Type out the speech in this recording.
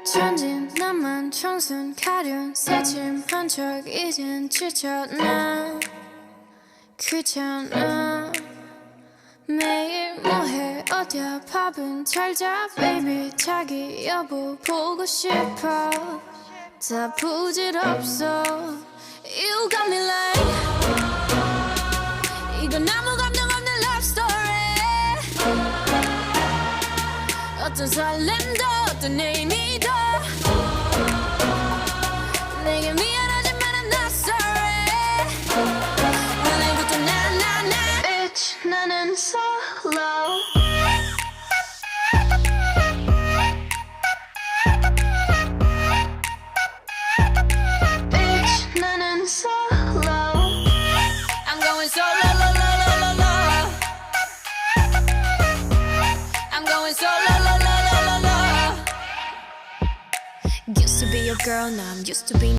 천진 나만 청순 가련 새침한 척 이젠 지쳤나 귀찮아 매일 뭐해 어디야 밥은 잘자 baby 자기 여보 보고 싶어 다 부질없어 You got me like 이건 아무 감정 없는 love story 어떤 설렘도 어떤 의미도 내게 미안하지만 I'm not sorry 오늘부터 나 Bitch 나는 solo Bitch 나는 solo I'm going solo lo, lo, lo, lo, lo. I'm going solo lo, lo, lo, lo, lo. Used to be your girl now I'm used to being